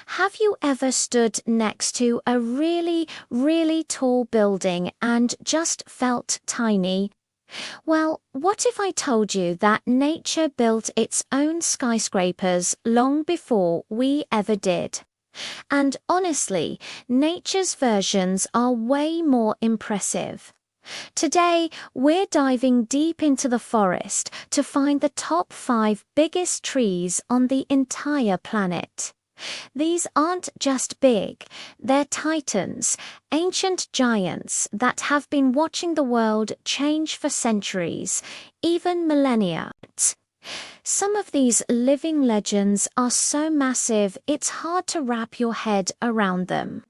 Have you ever stood next to a really, really tall building and just felt tiny? Well, what if I told you that nature built its own skyscrapers long before we ever did? And honestly, nature's versions are way more impressive. Today, we're diving deep into the forest to find the top 5 biggest trees on the entire planet. These aren't just big, they're titans, ancient giants that have been watching the world change for centuries, even millennia. Some of these living legends are so massive it's hard to wrap your head around them.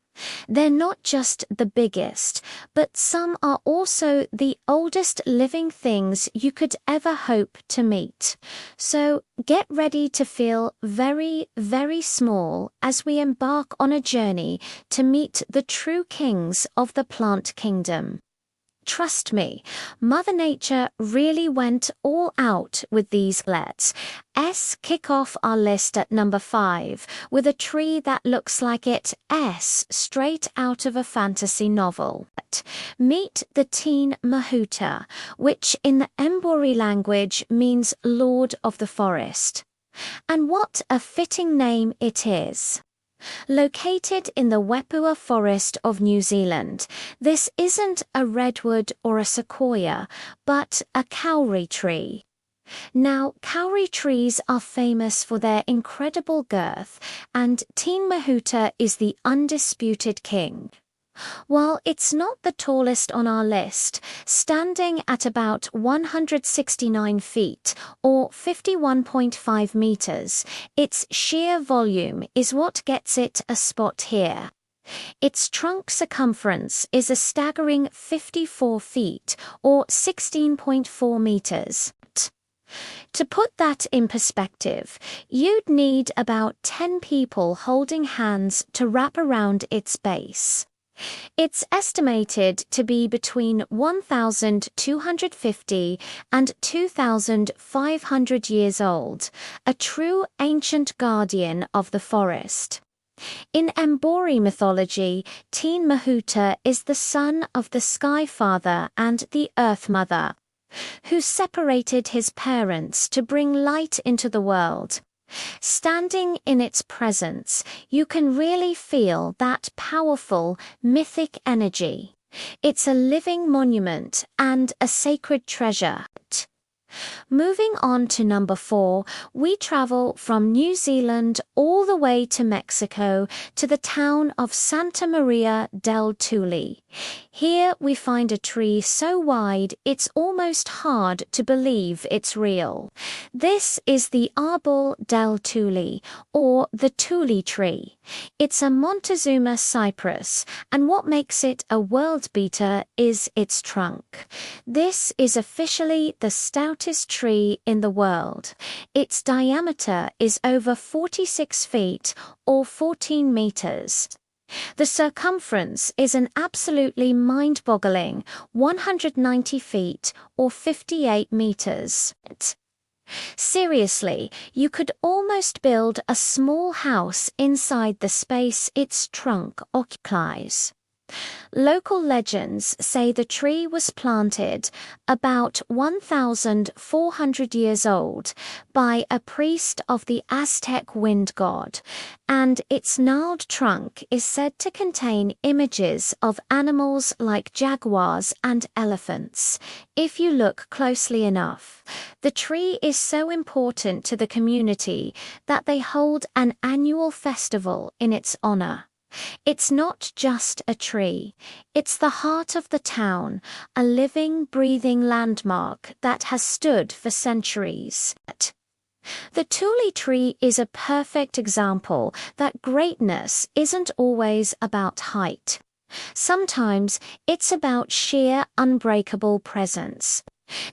They're not just the biggest, but some are also the oldest living things you could ever hope to meet. So get ready to feel very, very small as we embark on a journey to meet the true kings of the plant kingdom. Trust me, Mother Nature really went all out with these. Let's kick off our list at number 5 with a tree that looks like it's straight out of a fantasy novel. Meet the teen Mahuta, which in the Mbori language means Lord of the Forest. And what a fitting name it is. Located in the Wepua forest of New Zealand, this isn't a redwood or a sequoia, but a kauri tree. Now, kauri trees are famous for their incredible girth, and Teen Mahuta is the undisputed king. While it's not the tallest on our list, standing at about 169 feet or 51.5 meters, its sheer volume is what gets it a spot here. Its trunk circumference is a staggering 54 feet or 16.4 meters. To put that in perspective, you'd need about 10 people holding hands to wrap around its base. It's estimated to be between 1,250 and 2,500 years old, a true ancient guardian of the forest. In Mbori mythology, Teen Mahuta is the son of the Sky Father and the Earth Mother, who separated his parents to bring light into the world. Standing in its presence, you can really feel that powerful, mythic energy. It's a living monument and a sacred treasure. Moving on to number 4, we travel from New Zealand all the way to Mexico to the town of Santa Maria del Tule. Here we find a tree so wide it's almost hard to believe it's real. This is the Arbol del Tule, or the Tule tree. It's a Montezuma cypress, and what makes it a world beater is its trunk. This is officially the stoutest tree in the world. Its diameter is over 46 feet or 14 meters. The circumference is an absolutely mind-boggling 190 feet or 58 meters. Seriously, you could almost build a small house inside the space its trunk occupies. Local legends say the tree was planted about 1,400 years old by a priest of the Aztec wind god, and its gnarled trunk is said to contain images of animals like jaguars and elephants. If you look closely enough, the tree is so important to the community that they hold an annual festival in its honor. It's not just a tree, it's the heart of the town, a living, breathing landmark that has stood for centuries. The Tule tree is a perfect example that greatness isn't always about height. Sometimes it's about sheer, unbreakable presence.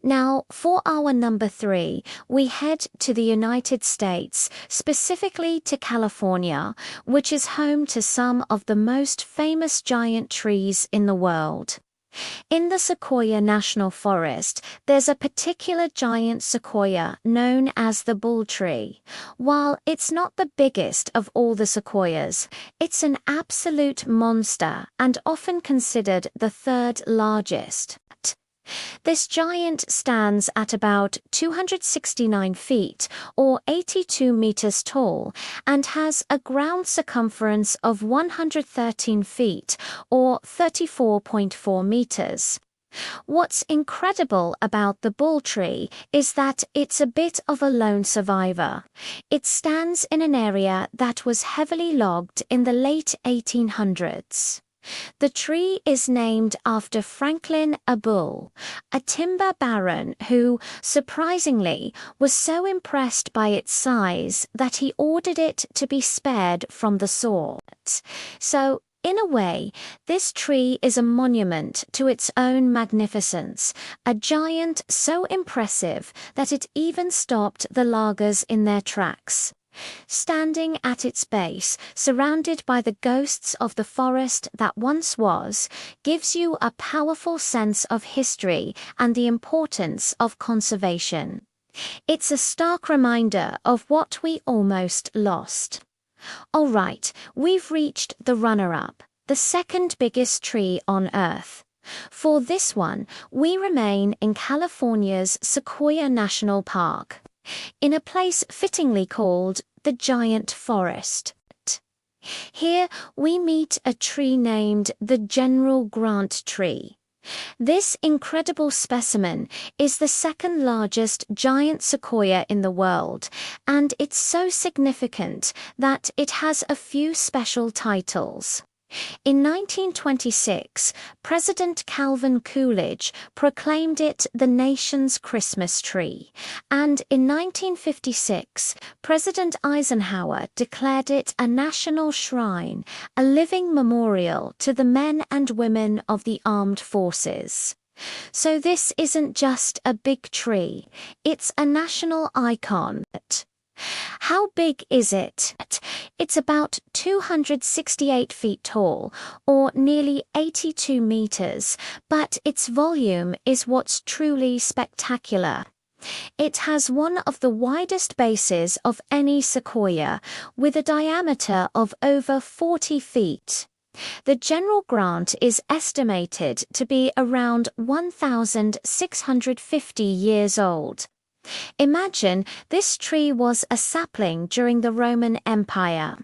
Now, for our number 3, we head to the United States, specifically to California, which is home to some of the most famous giant trees in the world. In the Sequoia National Forest, there's a particular giant sequoia known as the bull tree. While it's not the biggest of all the sequoias, it's an absolute monster and often considered the third largest. This giant stands at about 269 feet or 82 meters tall and has a ground circumference of 113 feet or 34.4 meters. What's incredible about the bull tree is that it's a bit of a lone survivor. It stands in an area that was heavily logged in the late 1800s. The tree is named after Franklin A. Bull, a timber baron who, surprisingly, was so impressed by its size that he ordered it to be spared from the sword. So, in a way, this tree is a monument to its own magnificence, a giant so impressive that it even stopped the loggers in their tracks. Standing at its base, surrounded by the ghosts of the forest that once was, gives you a powerful sense of history and the importance of conservation. It's a stark reminder of what we almost lost. All right, we've reached the runner-up, the second biggest tree on Earth. For this one, we remain in California's Sequoia National Park, in a place fittingly called the Giant Forest. Here we meet a tree named the General Grant tree. This incredible specimen is the second largest giant sequoia in the world, and it's so significant that it has a few special titles. In 1926, President Calvin Coolidge proclaimed it the nation's Christmas tree, and in 1956, President Eisenhower declared it a national shrine, a living memorial to the men and women of the armed forces. So this isn't just a big tree, it's a national icon. How big is it? It's about 268 feet tall, or nearly 82 meters, but its volume is what's truly spectacular. It has one of the widest bases of any sequoia, with a diameter of over 40 feet. The General Grant is estimated to be around 1,650 years old. Imagine this tree was a sapling during the Roman Empire.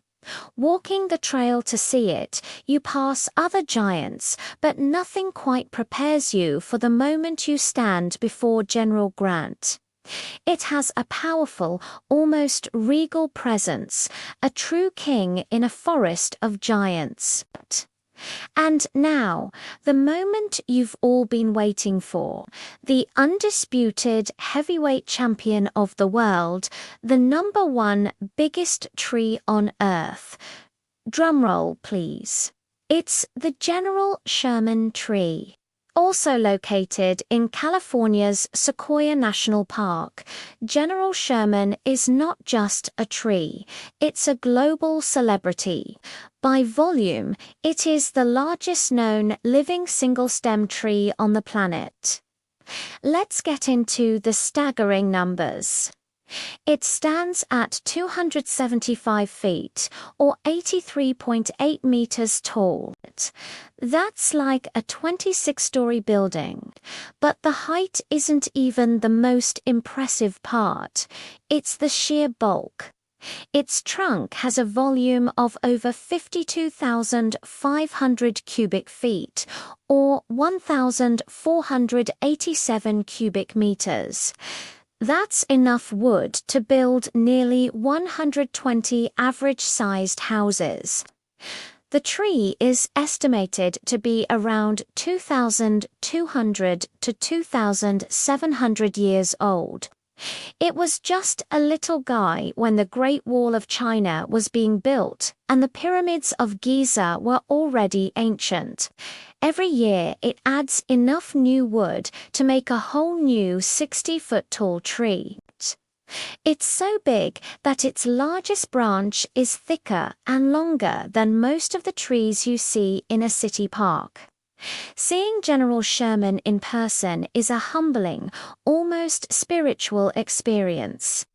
Walking the trail to see it, you pass other giants, but nothing quite prepares you for the moment you stand before General Grant. It has a powerful, almost regal presence, a true king in a forest of giants. And now, the moment you've all been waiting for, the undisputed heavyweight champion of the world, the #1 biggest tree on Earth. Drumroll, please. It's the General Sherman tree. Also located in California's Sequoia National Park, General Sherman is not just a tree, it's a global celebrity. By volume, it is the largest known living single-stem tree on the planet. Let's get into the staggering numbers. It stands at 275 feet, or 83.8 meters tall. That's like a 26-story building. But the height isn't even the most impressive part. It's the sheer bulk. Its trunk has a volume of over 52,500 cubic feet, or 1,487 cubic meters. That's enough wood to build nearly 120 average-sized houses. The tree is estimated to be around 2,200 to 2,700 years old. It was just a little guy when the Great Wall of China was being built, and the pyramids of Giza were already ancient. Every year it adds enough new wood to make a whole new 60-foot-tall tree. It's so big that its largest branch is thicker and longer than most of the trees you see in a city park. Seeing General Sherman in person is a humbling, almost spiritual experience.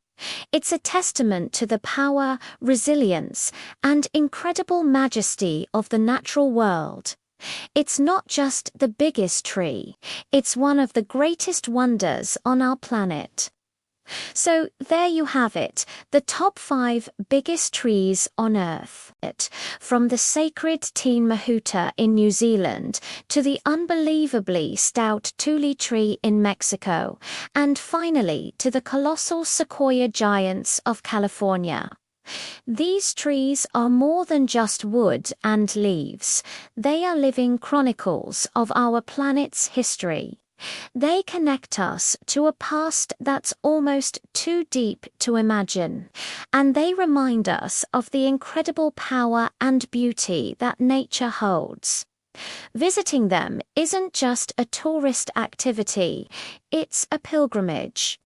It's a testament to the power, resilience, and incredible majesty of the natural world. It's not just the biggest tree, it's one of the greatest wonders on our planet. So there you have it, the top 5 biggest trees on Earth. From the sacred Teen Mahuta in New Zealand to the unbelievably stout Tule tree in Mexico, and finally to the colossal sequoia giants of California. These trees are more than just wood and leaves. They are living chronicles of our planet's history. They connect us to a past that's almost too deep to imagine, and they remind us of the incredible power and beauty that nature holds. Visiting them isn't just a tourist activity, it's a pilgrimage.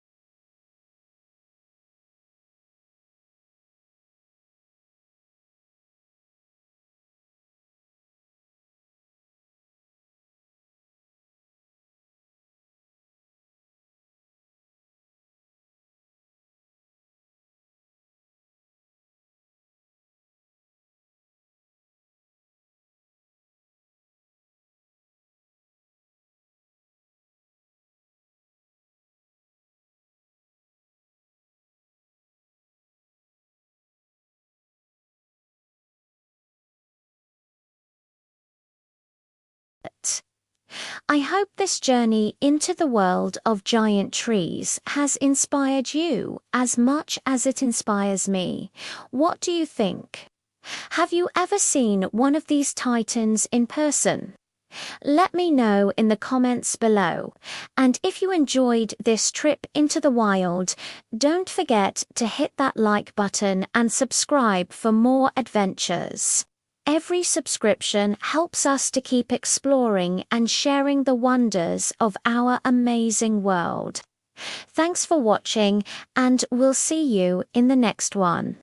I hope this journey into the world of giant trees has inspired you as much as it inspires me. What do you think? Have you ever seen one of these titans in person? Let me know in the comments below. And if you enjoyed this trip into the wild, don't forget to hit that like button and subscribe for more adventures. Every subscription helps us to keep exploring and sharing the wonders of our amazing world. Thanks for watching, and we'll see you in the next one.